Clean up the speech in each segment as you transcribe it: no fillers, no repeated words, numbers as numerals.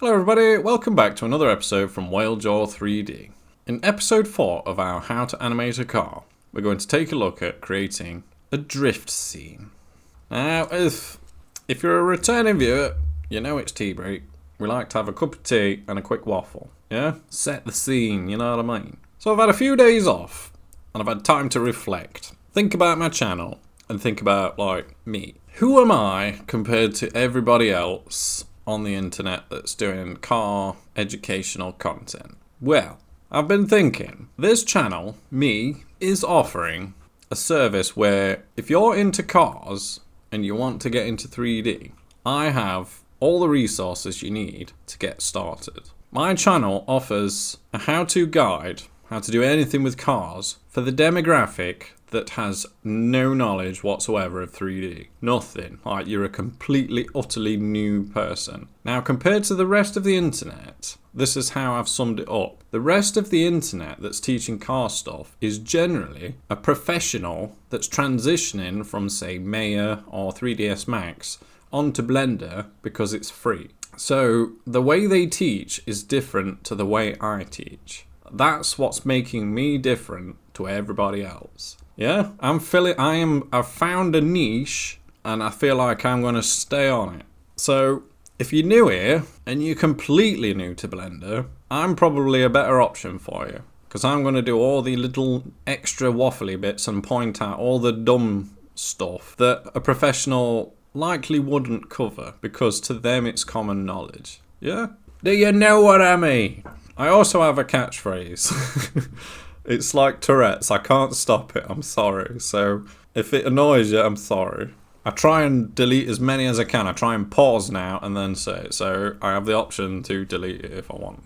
Hello everybody, welcome back to another episode from Whalejaw 3D. In episode 4 of our How to Animate a Car, we're going to take a look at creating a drift scene. Now, if you're a returning viewer, you know it's tea break. We like to have a cup of tea and a quick waffle, yeah? Set the scene, you know what I mean? So I've had a few days off, and I've had time to reflect. Think about my channel, and think about, like, me. Who am I compared to everybody else on the internet that's doing car educational content? Well, I've been thinking, this channel, me, is offering a service where if you're into cars and you want to get into 3D, I have all the resources you need to get started. My channel offers a how-to guide, how to do anything with cars, for the demographic that has no knowledge whatsoever of 3D. Nothing. Like, you're a completely, utterly new person. Now, compared to the rest of the internet, this is how I've summed it up. The rest of the internet that's teaching car stuff is generally a professional that's transitioning from, say, Maya or 3ds Max onto Blender because it's free. So, the way they teach is different to the way I teach. That's what's making me different to everybody else. Yeah, I've found a niche and I feel like I'm going to stay on it. So if you're new here and you're completely new to Blender, I'm probably a better option for you, because I'm going to do all the little extra waffly bits and point out all the dumb stuff that a professional likely wouldn't cover, because to them it's common knowledge. Yeah? Do you know what I mean? I also have a catchphrase. It's like Tourette's, I can't stop it, I'm sorry. So if it annoys you, I'm sorry. I try and delete as many as I can. I try and pause now and then say it. So I have the option to delete it if I want.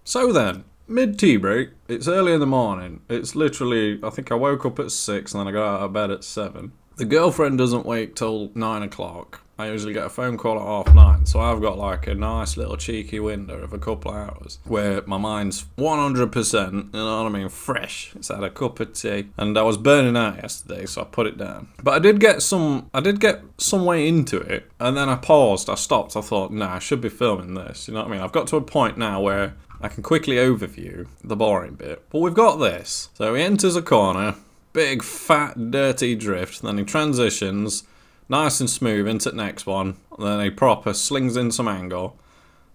So then, mid-tea break, it's early in the morning. It's literally, I think I woke up at 6 and then I got out of bed at 7. The girlfriend doesn't wake till 9 o'clock. I usually get a phone call at 9:30, so I've got like a nice little cheeky window of a couple of hours where my mind's 100%, you know what I mean, fresh. It's had a cup of tea, and I was burning out yesterday, so I put it down. But I did get some way into it, and then I paused, I stopped, I thought, nah, I should be filming this, you know what I mean? I've got to a point now where I can quickly overview the boring bit, but we've got this. So he enters a corner, big, fat, dirty drift, then he transitions nice and smooth into the next one, and then he proper slings in some angle,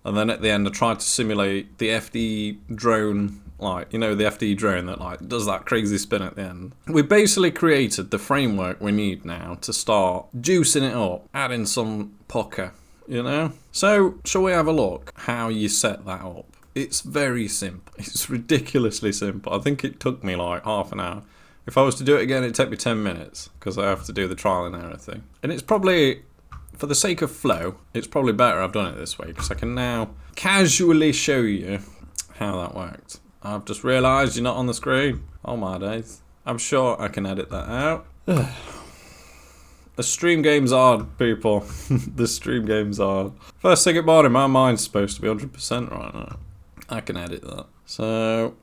and then at the end I tried to simulate the FD drone, like, you know, the FD drone that like does that crazy spin at the end. We basically created the framework we need now to start juicing it up, adding some pucker, you know? So, shall we have a look how you set that up? It's very simple. It's ridiculously simple. I think it took me like half an hour. If I was to do it again, it'd take me 10 minutes, because I have to do the trial and error thing. And it's probably, for the sake of flow, it's probably better I've done it this way, because I can now casually show you how that worked. I've just realised you're not on the screen. Oh my days. I'm sure I can edit that out. The stream game's hard, people. The stream game's hard. First thing about it, my mind's supposed to be 100% right now. I can edit that. So,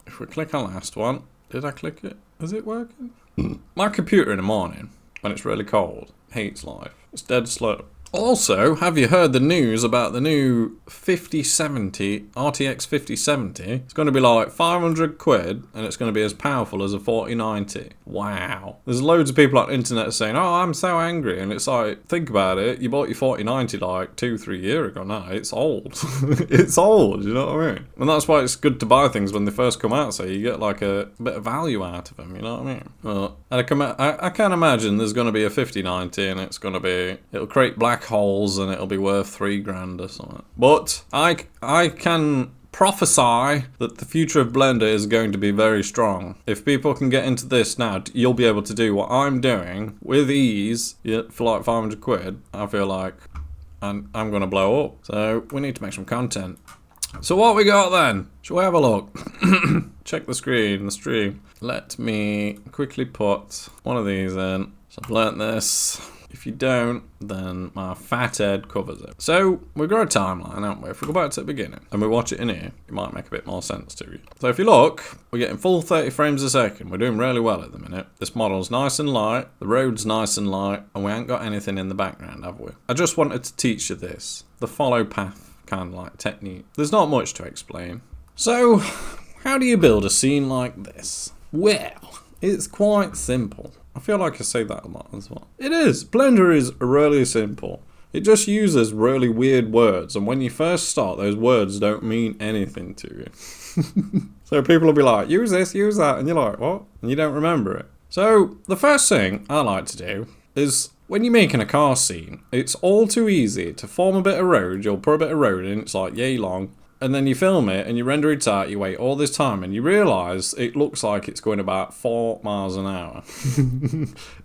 if we click on last one, did I click it? Is it working? My computer in the morning, when it's really cold, hates life. It's dead slow. Also, have you heard the news about the new 5070, RTX 5070? It's going to be like 500 quid, and it's going to be as powerful as a 4090. Wow. There's loads of people on the internet saying, oh, I'm so angry. And it's like, think about it. You bought your 4090 like 2-3 years ago now. It's old. It's old, you know what I mean? And that's why it's good to buy things when they first come out, so you get like a bit of value out of them, you know what I mean? Well, I can't imagine there's going to be a 5090 and it'll create black holes and it'll be worth $3,000 or something. But I can prophesy that the future of Blender is going to be very strong. If people can get into this now, you'll be able to do what I'm doing with ease for like 500 quid. I feel like I'm going to blow up. So we need to make some content. So what we got then? Shall we have a look? Check the stream. Let me quickly put one of these in. So I've learnt this. If you don't, then my fat head covers it. So we've got a timeline, haven't we? If we go back to the beginning and we watch it in here, it might make a bit more sense to you. So if you look, we're getting full 30 frames a second. We're doing really well at the minute. This model's nice and light, the road's nice and light, and we ain't got anything in the background, have we? I just wanted to teach you this, the follow path kind of like technique. There's not much to explain. So how do you build a scene like this? Well, it's quite simple. I feel like I say that a lot as well. It is. Blender is really simple. It just uses really weird words, and when you first start, those words don't mean anything to you. So people will be like, use this, use that, and you're like, what? And you don't remember it. So the first thing I like to do is, when you're making a car scene, it's all too easy to form a bit of road. You'll put a bit of road in, it's like yay long, and then you film it and you render it out, you wait all this time and you realise it looks like it's going about 4 miles an hour.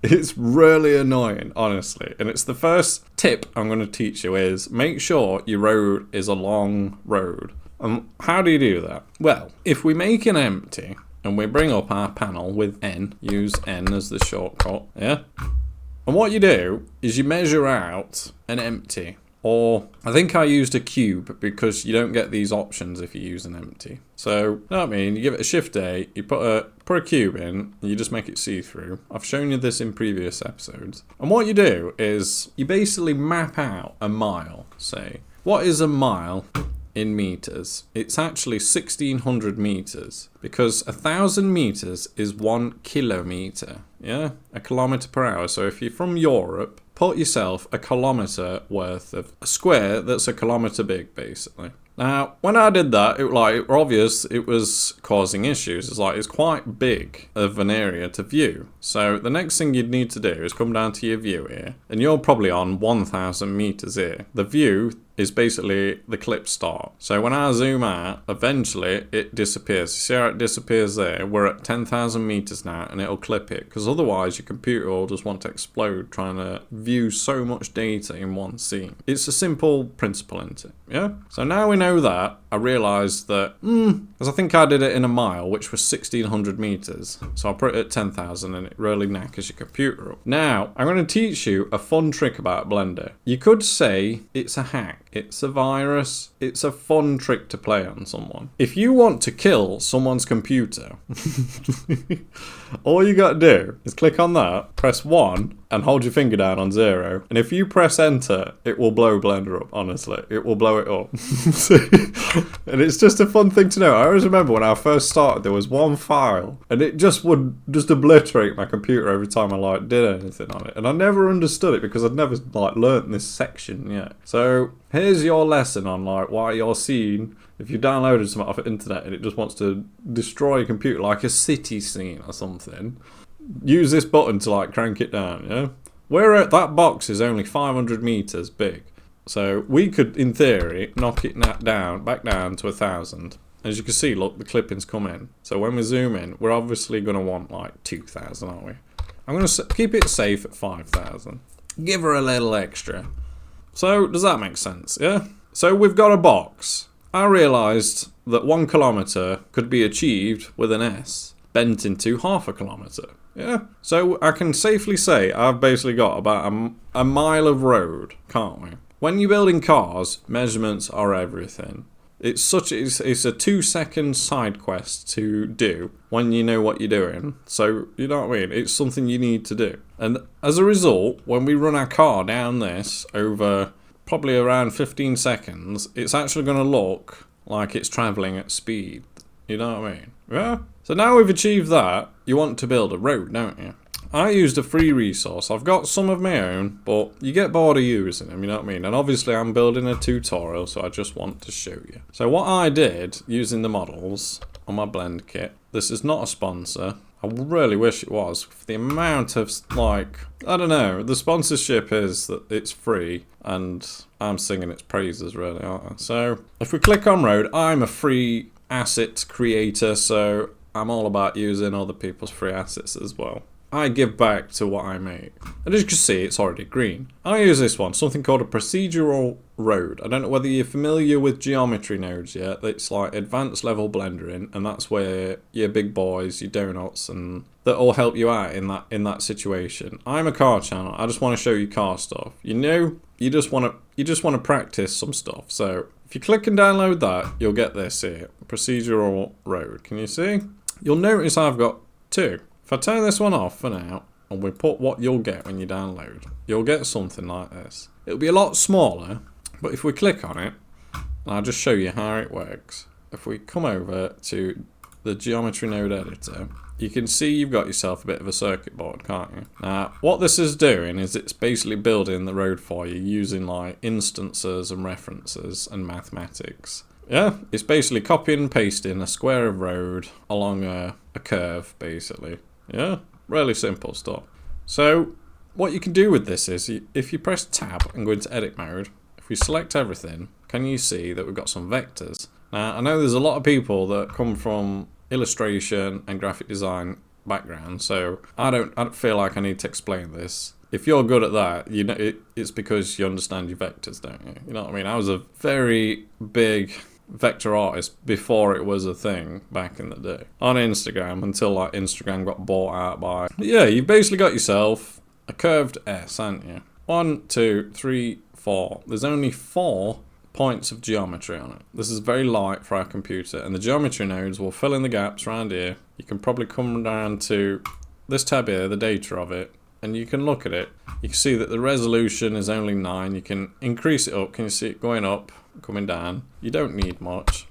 It's really annoying, honestly. And it's the first tip I'm going to teach you is make sure your road is a long road. How do you do that? Well, if we make an empty and we bring up our panel with N, use N as the shortcut, yeah? And what you do is you measure out an empty. Or, I think I used a cube because you don't get these options if you use an empty. So, you know what I mean? You give it a Shift A, you put a cube in, and you just make it see-through. I've shown you this in previous episodes. And what you do is, you basically map out a mile, say. What is a mile in meters? It's actually 1,600 meters. Because 1,000 meters is 1 kilometer. Yeah? A kilometer per hour. So if you're from Europe, put yourself a kilometre worth of a square that's a kilometre big, basically. Now, when I did that, it was obvious it was causing issues. It's quite big of an area to view. So the next thing you'd need to do is come down to your view here, and you're probably on 1,000 metres here. The view is basically the clip start. So when I zoom out, eventually it disappears. You see how it disappears there? We're at 10,000 meters now, and it'll clip it, because otherwise your computer will just want to explode trying to view so much data in one scene. It's a simple principle, isn't it? Yeah? So now we know that, I realised that, because I think I did it in a mile, which was 1,600 meters. So I'll put it at 10,000 and it really knackers your computer up. Now, I'm going to teach you a fun trick about Blender. You could say it's a hack. It's a virus. It's a fun trick to play on someone. If you want to kill someone's computer, all you got to do is click on that, press 1, and hold your finger down on 0. And if you press enter, it will blow Blender up, honestly. It will blow it up. And it's just a fun thing to know. I always remember when I first started, there was one file, and it just would obliterate my computer every time I did anything on it. And I never understood it because I'd never learnt this section yet. So here's your lesson on why you're seeing, if you downloaded something off the internet and it just wants to destroy your computer, like a city scene or something, use this button to crank it down, yeah? That box is only 500 meters big. So we could, in theory, knock it back down to 1,000. As you can see, look, the clippings come in. So when we zoom in, we're obviously going to want 2,000, aren't we? I'm going to keep it safe at 5,000. Give her a little extra. So, does that make sense, yeah? So we've got a box. I realised that 1 kilometre could be achieved with an S, bent into half a kilometre. Yeah? So I can safely say I've basically got about a mile of road, can't we? When you're building cars, measurements are everything. It's a 2-second side quest to do when you know what you're doing. So, you know what I mean? It's something you need to do. And as a result, when we run our car down this over probably around 15 seconds, it's actually going to look like it's travelling at speed. You know what I mean? Yeah? So now we've achieved that, you want to build a road, don't you? I used a free resource. I've got some of my own, but you get bored of using them, you know what I mean? And obviously I'm building a tutorial, so I just want to show you. So what I did, using the models on my blend kit, this is not a sponsor. I really wish it was. For the amount of, I don't know, the sponsorship is that it's free, and I'm singing its praises, really, aren't I? So if we click on road, I'm a free asset creator, so I'm all about using other people's free assets as well. I give back to what I make. And as you can see, it's already green. I use this one, something called a procedural road. I don't know whether you're familiar with geometry nodes yet. It's like advanced level blendering, and that's where your big boys, your donuts, and that all help you out in that situation. I'm a car channel. I just want to show you car stuff. You know, you just want to practice some stuff. So if you click and download that, you'll get this here, procedural road. Can you see? You'll notice I've got two. If I turn this one off for now, and we put what you'll get when you download, you'll get something like this. It'll be a lot smaller, but if we click on it, I'll just show you how it works. If we come over to the geometry node editor, you can see you've got yourself a bit of a circuit board, can't you? Now, what this is doing is it's basically building the road for you using like instances and references and mathematics. Yeah, it's basically copying and pasting a square of road along a curve, basically. Yeah, really simple stuff. So what you can do with this is if you press tab and go into edit mode, if we select everything, can you see that we've got some vectors? Now, I know there's a lot of people that come from illustration and graphic design background, so I don't feel like I need to explain this. If you're good at that, you know it's because you understand your vectors, don't you? You know what I mean? I was a very big vector artist before it was a thing back in the day on Instagram, until like Instagram got bought out by. But yeah, you've basically got yourself a curved S, haven't you? 1, 2, 3, 4. There's only 4 points of geometry on it. This is very light for our computer, and the geometry nodes will fill in the gaps around here. You can probably come down to this tab here, the data of it, and you can look at it. You can see that the resolution is only 9. You can increase it up. Can you see it going up, coming down? You don't need much.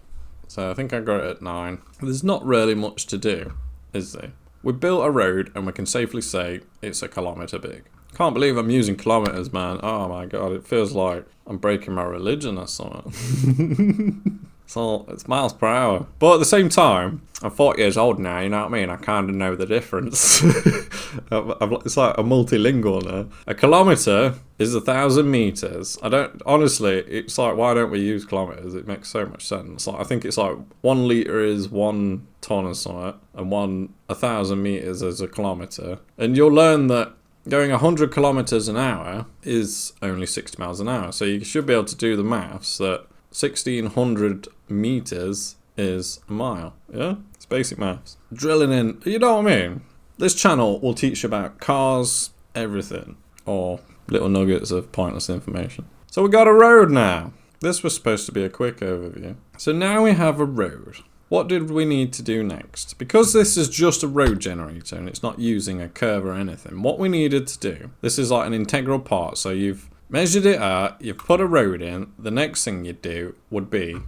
So I think I got it at 9. There's not really much to do, is there? We built a road, and we can safely say it's 1 kilometre big. Can't believe I'm using kilometres, man. Oh my god, it feels like I'm breaking my religion or something. So it's miles per hour. But at the same time, I'm 40 years old now, you know what I mean? I kind of know the difference. It's like a multilingual now. 1 kilometre is 1,000 metres. Honestly, it's like, why don't we use kilometres? It makes so much sense. Like, I think it's like 1 litre is 1 tonne or something, and 1,000 metres is 1 kilometre. And you'll learn that going 100 kilometres an hour is only 60 miles an hour. So you should be able to do the maths that 1,600 metres is a mile. Yeah? It's basic maths. Drilling in, you know what I mean? This channel will teach you about cars, everything, or little nuggets of pointless information. So we got a road now. This was supposed to be a quick overview. So now we have a road. What did we need to do next? Because this is just a road generator and it's not using a curve or anything, what we needed to do, this is like an integral part. So you've measured it out, you've put a road in. The next thing you'd do would be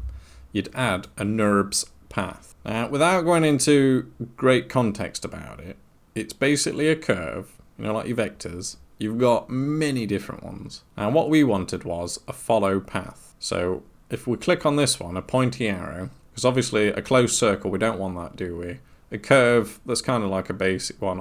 you'd add a NURBS path. Now, without going into great context about it, it's basically a curve, you know, like your vectors. You've got many different ones. And what we wanted was a follow path. So if we click on this one, a pointy arrow, because obviously a closed circle, we don't want that, do we? A curve, that's kind of like a basic one.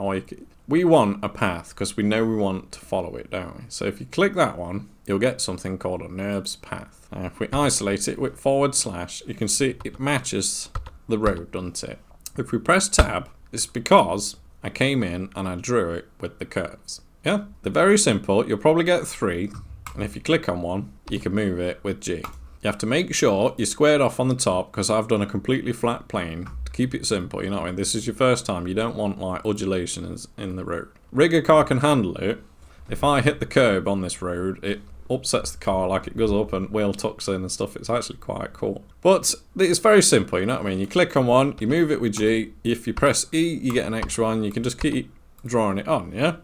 We want a path because we know we want to follow it, don't we? So if you click that one, you'll get something called a NURBS path. Now if we isolate it with /, you can see it matches the road, doesn't it? If we press tab, it's because I came in and I drew it with the curves. Yeah, they're very simple. You'll probably get 3, and if you click on one, you can move it with G. You have to make sure you're squared off on the top, because I've done a completely flat plane to keep it simple, you know what I mean? This is your first time, you don't want like undulations in the road. Rigger car can handle it. If I hit the curb on this road, it upsets the car, like it goes up and wheel tucks in and stuff. It's actually quite cool. But it's very simple, you know what I mean? You click on one, you move it with G. If you press E, you get an extra one. You can just keep drawing it on, yeah?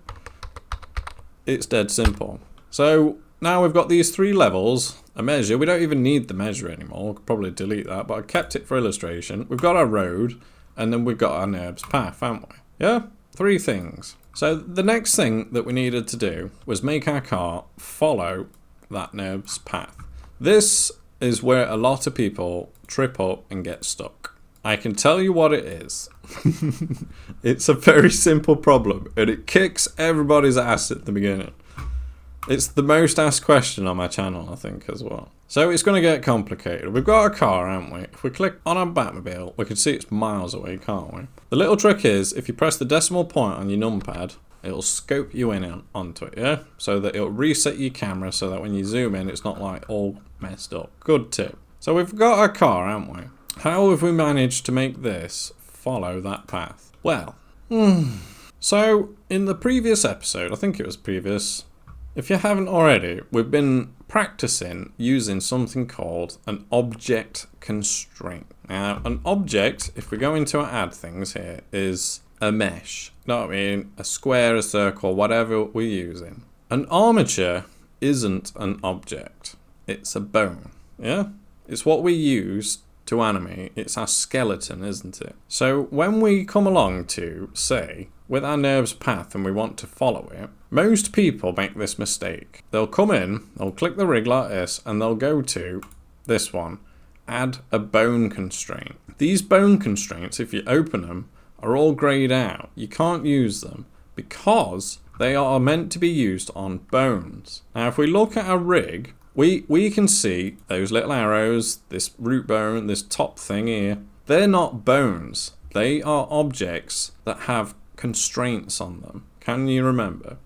It's dead simple. So now we've got these 3 levels. A measure, we don't even need the measure anymore. We'll probably delete that, but I kept it for illustration. We've got our road, and then we've got our NURBS path, haven't we? Yeah? 3 things. So the next thing that we needed to do was make our car follow that NURBS path. This is where a lot of people trip up and get stuck. I can tell you what it is. It's a very simple problem, and it kicks everybody's ass at the beginning. It's the most asked question on my channel, I think, as well. So it's going to get complicated. We've got a car, haven't we? If we click on our Batmobile, we can see it's miles away, can't we? The little trick is, if you press the decimal point on your numpad, it'll scope you in onto it, yeah? So that it'll reset your camera so that when you zoom in, it's not like all messed up. Good tip. So we've got our car, haven't we? How have we managed to make this follow that path? Well, so in the previous episode, I think it was previous, if you haven't already, we've been practicing using something called an object constraint. Now, an object, if we go into our add things here, is a mesh. You know what I mean? A square, a circle, whatever we're using. An armature isn't an object. It's a bone. Yeah? It's what we use to animate. It's our skeleton, isn't it? So when we come along to, say, with our NURBS path and we want to follow it, most people make this mistake. They'll come in, they'll click the rig like this, and they'll go to this one, add a bone constraint. These bone constraints, if you open them, are all grayed out. You can't use them because they are meant to be used on bones. Now, if we look at our rig, we can see those little arrows, this root bone, this top thing here. They're not bones. They are objects that have constraints on them. Can you remember?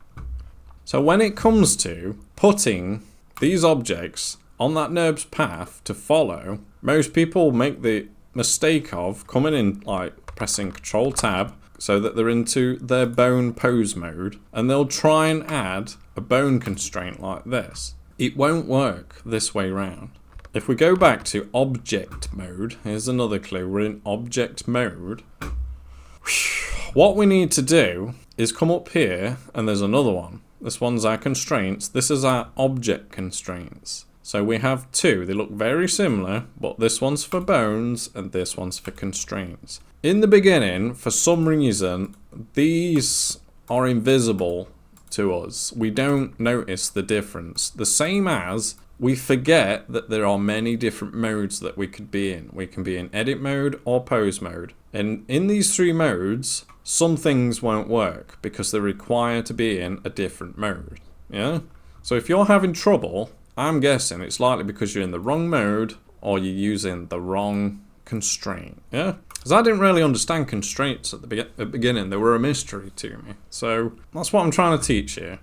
So when it comes to putting these objects on that NURBS path to follow, most people make the mistake of coming in, like pressing Control Tab so that they're into their bone pose mode, and they'll try and add a bone constraint like this. It won't work this way round. If we go back to object mode, here's another clue, we're in object mode. What we need to do is come up here, and there's another one. This one's our constraints. This is our object constraints. So we have two. They look very similar, but this one's for bones and this one's for constraints. In the beginning, for some reason, these are invisible to us. We don't notice the difference. The same as we forget that there are many different modes that we could be in. We can be in edit mode or pose mode. And in these three modes, some things won't work because they're required to be in a different mode. Yeah? So if you're having trouble, I'm guessing it's likely because you're in the wrong mode or you're using the wrong constraint. Yeah? Because I didn't really understand constraints at the beginning. They were a mystery to me. So that's what I'm trying to teach here.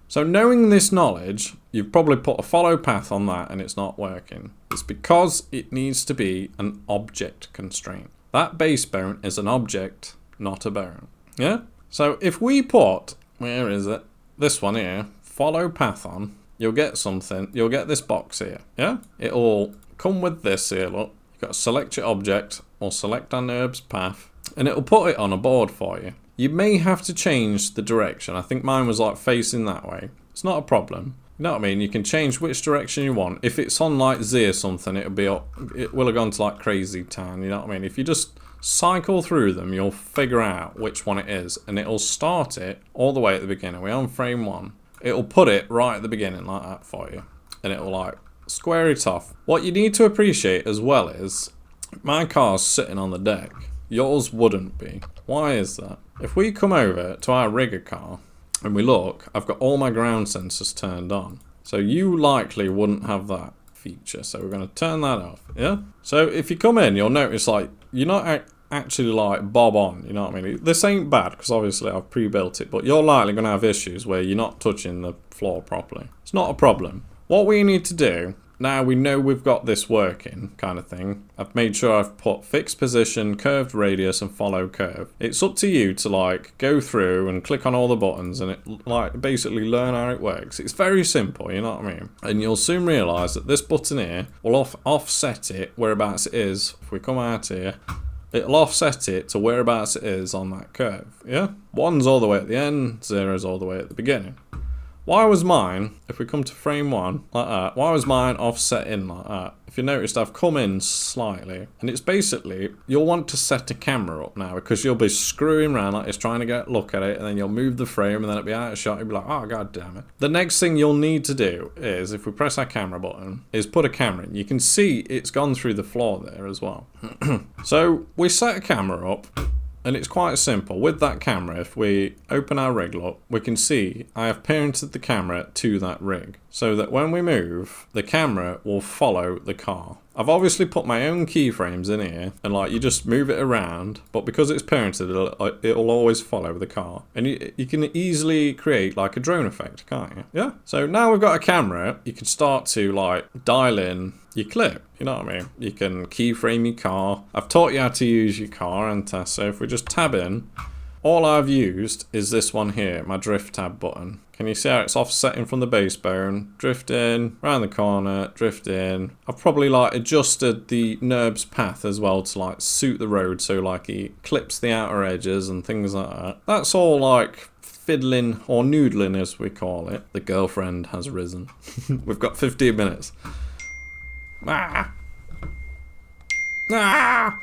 So knowing this knowledge, you've probably put a follow path on that and it's not working. It's because it needs to be an object constraint. That base bone is an object, not a bone. Yeah? So if we put, where is it? This one here, follow path on, you'll get something, you'll get this box here. Yeah? It'll come with this here, look. You've got to select your object or select our NURBS path and it'll put it on a board for you. You may have to change the direction. I think mine was like facing that way. It's not a problem. You know what I mean? You can change which direction you want. If it's on like Z or something, it will have gone to like crazy town. You know what I mean? If you just cycle through them, you'll figure out which one it is. And it'll start it all the way at the beginning. We're on frame 1. It'll put it right at the beginning like that for you. And it'll like square it off. What you need to appreciate as well is my car's sitting on the deck. Yours wouldn't be. Why is that? If we come over to our rigger car and we look, I've got all my ground sensors turned on. So you likely wouldn't have that feature. So we're going to turn that off. Yeah? So if you come in, you'll notice like you're not actually like bob on. You know what I mean? This ain't bad because obviously I've pre-built it. But you're likely going to have issues where you're not touching the floor properly. It's not a problem. What we need to do, now we know we've got this working kind of thing. I've made sure I've put fixed position, curved radius and follow curve. It's up to you to like go through and click on all the buttons and it like basically learn how it works. It's very simple, you know what I mean? And you'll soon realise that this button here will offset it whereabouts it is. If we come out here, it'll offset it to whereabouts it is on that curve. Yeah? 1's all the way at the end, 0's all the way at the beginning. Why was mine, if we come to frame 1, like that, why was mine offset in like that? If you noticed, I've come in slightly. And it's basically, you'll want to set a camera up now because you'll be screwing around like this trying to get a look at it and then you'll move the frame and then it'll be out of shot. You'll be like, oh, god damn it. The next thing you'll need to do is, if we press our camera button, is put a camera in. You can see it's gone through the floor there as well. So we set a camera up And it's quite simple. With that camera, if we open our rig up, we can see I have parented the camera to that rig, so that when we move, the camera will follow the car. I've obviously put my own keyframes in here, and like you just move it around, but because it's parented, it'll always follow the car. And you can easily create like a drone effect, can't you? Yeah? So now we've got a camera, you can start to like dial in your clip, you know what I mean? You can keyframe your car. I've taught you how to use your car, haven't I? So if we just tab in, all I've used is this one here, my drift tab button. Can you see how it's offsetting from the base bone? Drift in, round the corner, drift in. I've probably like adjusted the NURBS path as well to like suit the road, so like he clips the outer edges and things like that. That's all like fiddling or noodling as we call it. The girlfriend has risen. We've got 15 minutes. Ah! Ah!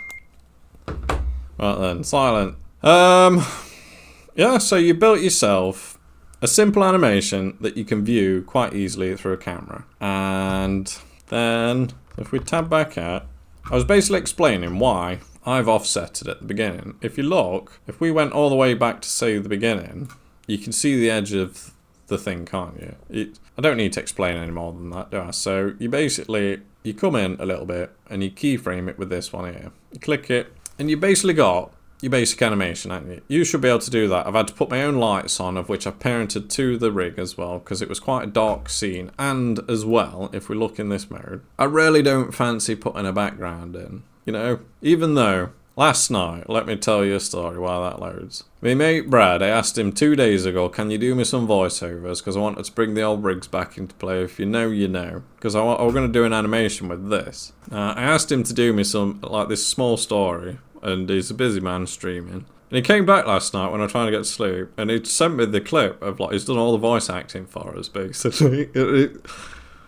Right then, silent. Yeah, so you built yourself a simple animation that you can view quite easily through a camera. And then, if we tab back out, I was basically explaining why I've offsetted at the beginning. If you look, if we went all the way back to say the beginning, you can see the edge of the thing, can't you? I don't need to explain any more than that, do I? So you basically, you come in a little bit and you keyframe it with this one here. You click it and you basically got your basic animation, haven't you? You should be able to do that. I've had to put my own lights on, of which I've parented to the rig as well, because it was quite a dark scene. And as well, if we look in this mode, I really don't fancy putting a background in, you know? Even though, last night, let me tell you a story while that loads. My mate Brad, I asked him 2 days ago, can you do me some voiceovers? Because I wanted to bring the old rigs back into play. If you know, you know. Because I was going to do an animation with this. I asked him to do me some, like this small story. And he's a busy man streaming. And he came back last night when I was trying to get to sleep, and he sent me the clip of like he's done all the voice acting for us, basically.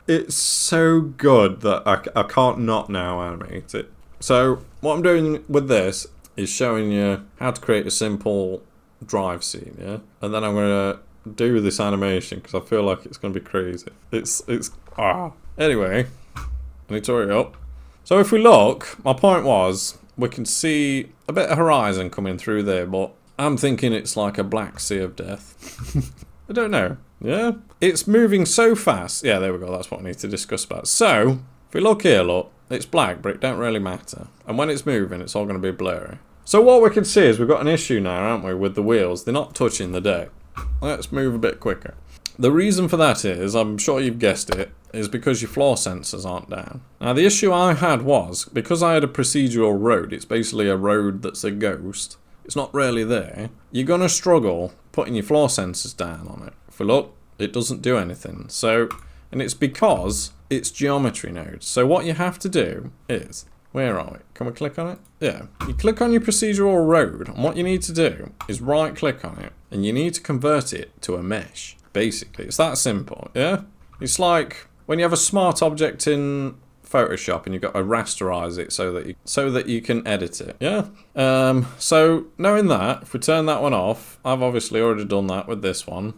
It's so good that I can't not now animate it. So what I'm doing with this is showing you how to create a simple drive scene, yeah? And then I'm going to do this animation because I feel like it's going to be crazy. Anyway, I need to hurry up. So if we look, my point was, we can see a bit of horizon coming through there, but I'm thinking it's like a black sea of death. I don't know. Yeah? It's moving so fast. Yeah, there we go. That's what I need to discuss about. So, if we look here, look, it's black, but it don't really matter. And when it's moving, it's all going to be blurry. So what we can see is we've got an issue now, aren't we, with the wheels. They're not touching the deck. Let's move a bit quicker. The reason for that is, I'm sure you've guessed it, is because your floor sensors aren't down. Now the issue I had was, because I had a procedural road, it's basically a road that's a ghost, it's not really there, you're going to struggle putting your floor sensors down on it. If we look, it doesn't do anything. So, and it's because it's geometry nodes. So what you have to do is, where are we? Can we click on it? Yeah. You click on your procedural road, and what you need to do is right click on it, and you need to convert it to a mesh. Basically, it's that simple, yeah? It's like when you have a smart object in Photoshop and you've got to rasterize it so that you can edit it, yeah? So knowing that, if we turn that one off, I've obviously already done that with this one.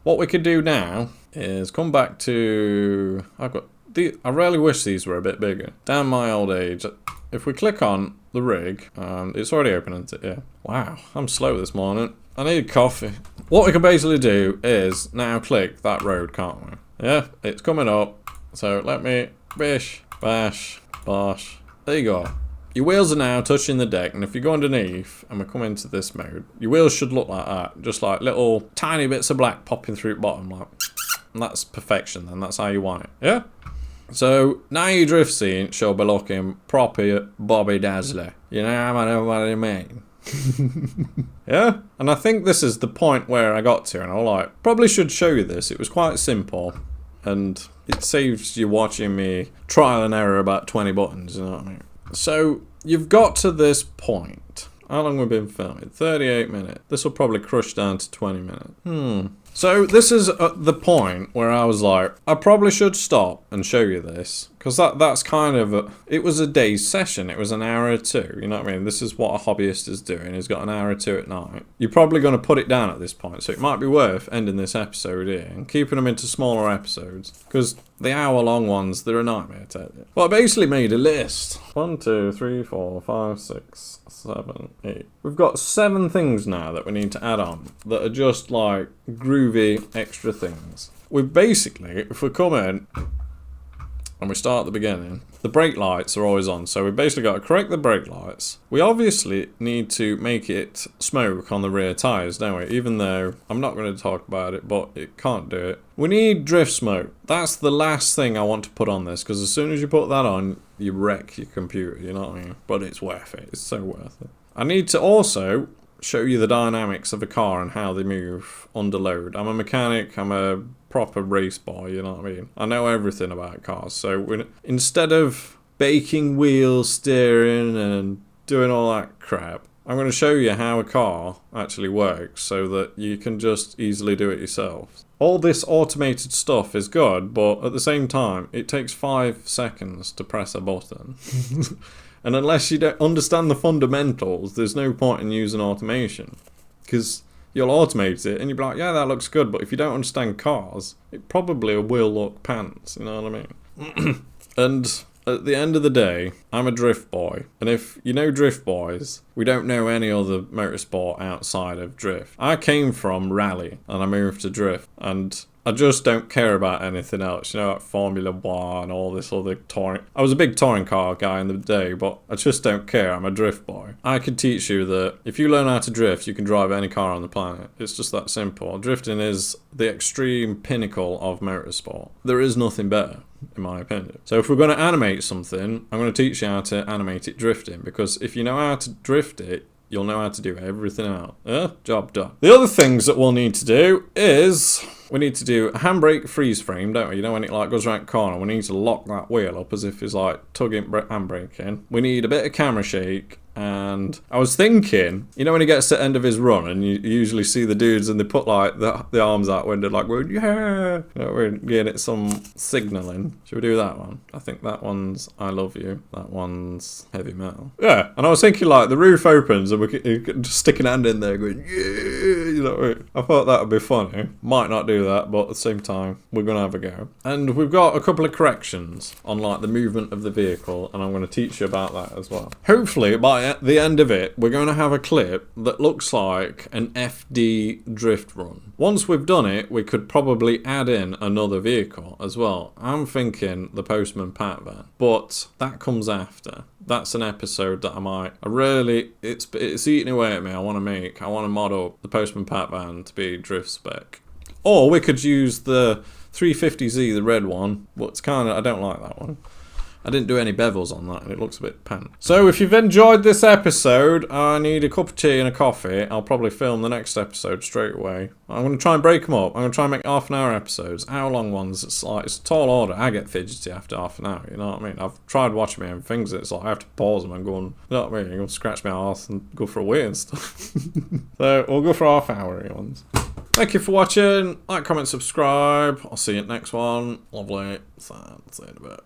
What we could do now is come back to, I really wish these were a bit bigger. Damn my old age. If we click on the rig, it's already open, isn't it? Yeah. Wow, I'm slow this morning. I need coffee. What we can basically do is now click that road, can't we? Yeah, it's coming up. So let me bish, bash, bosh. There you go. Your wheels are now touching the deck, and if you go underneath and we come into this mode, your wheels should look like that. Just like little tiny bits of black popping through the bottom, like, and that's perfection then, that's how you want it. Yeah? So now your drift scene should be looking proper Bobby Dazzler. You know what I mean? Yeah, and I think this is the point where I got to, and I'm like, probably should show you this. It was quite simple, and it saves you watching me trial and error about 20 buttons, you know what I mean? So you've got to this point. How long have we been filming? 38 minutes. This will probably crush down to 20 minutes. So this is at the point where I was like, I probably should stop and show you this, Because that's kind of it was a day's session. It was an hour or two. You know what I mean? This is what a hobbyist is doing. He's got an hour or two at night. You're probably going to put it down at this point. So it might be worth ending this episode here and keeping them into smaller episodes. Because the hour-long ones, they're a nightmare to edit. Well, I basically made a list. 1, 2, 3, 4, 5, 6, 7, 8. We've got 7 things now that we need to add on that are just like groovy extra things. We've basically, if we come in and we start at the beginning, the brake lights are always on, so we basically got to correct the brake lights. We obviously need to make it smoke on the rear tyres, don't we? Even though I'm not going to talk about it, but it can't do it. We need drift smoke. That's the last thing I want to put on this, because as soon as you put that on, you wreck your computer, you know what I mean? But it's worth it. It's so worth it. I need to also show you the dynamics of a car and how they move under load. I'm a mechanic, I'm a proper race boy, you know what I mean? I know everything about cars, so instead of baking wheels, steering and doing all that crap, I'm going to show you how a car actually works so that you can just easily do it yourself. All this automated stuff is good, but at the same time, it takes 5 seconds to press a button. And unless you don't understand the fundamentals, there's no point in using automation. Because you'll automate it and you'll be like, yeah, that looks good. But if you don't understand cars, it probably will look pants, you know what I mean? And at the end of the day, I'm a drift boy. And if you know drift boys, we don't know any other motorsport outside of drift. I came from rally and I moved to drift. And I just don't care about anything else, you know, like Formula 1, all this other touring. I was a big touring car guy in the day, but I just don't care. I'm a drift boy. I could teach you that if you learn how to drift, you can drive any car on the planet. It's just that simple. Drifting is the extreme pinnacle of motorsport. There is nothing better, in my opinion. So if we're going to animate something, I'm going to teach you how to animate it drifting, because if you know how to drift it, you'll know how to do everything else. Job done. The other things that we'll need to do is we need to do a handbrake freeze frame, don't we? You know, when it like goes around the corner, we need to lock that wheel up as if it's like tugging handbrake in. We need a bit of camera shake. And I was thinking, you know when he gets to the end of his run and you usually see the dudes and they put like the arms out when they're like, yeah, you know, we're getting it some signalling. Should we do that one? I think that one's I love you. That one's heavy metal. Yeah, and I was thinking like the roof opens and we could just stick an hand in there going, yeah, you know. I thought that would be funny. Might not do that, but at the same time, we're going to have a go. And we've got a couple of corrections on like the movement of the vehicle, and I'm going to teach you about that as well. Hopefully, by the end of it, we're going to have a clip that looks like an FD drift run. Once we've done it, we could probably add in another vehicle as well. I'm thinking the Postman Pat van, but that comes after. That's an episode that it's eating away at me. I want to mod up the Postman Pat van to be drift spec. Or we could use the 350Z, the red one, but it's kind of, I don't like that one. I didn't do any bevels on that and it looks a bit pant. So if you've enjoyed this episode, I need a cup of tea and a coffee. I'll probably film the next episode straight away. I'm going to try and break them up. I'm going to try and make half-an-hour episodes. Hour-long ones, it's a tall order. I get fidgety after half an hour, you know what I mean? I've tried watching my own things, it's like I have to pause them and go and, you know what I mean? Go scratch my arse and go for a wee and stuff. So we'll go for half-hour ones. Thank you for watching. Like, comment, subscribe. I'll see you at the next one. Lovely. See you in a bit.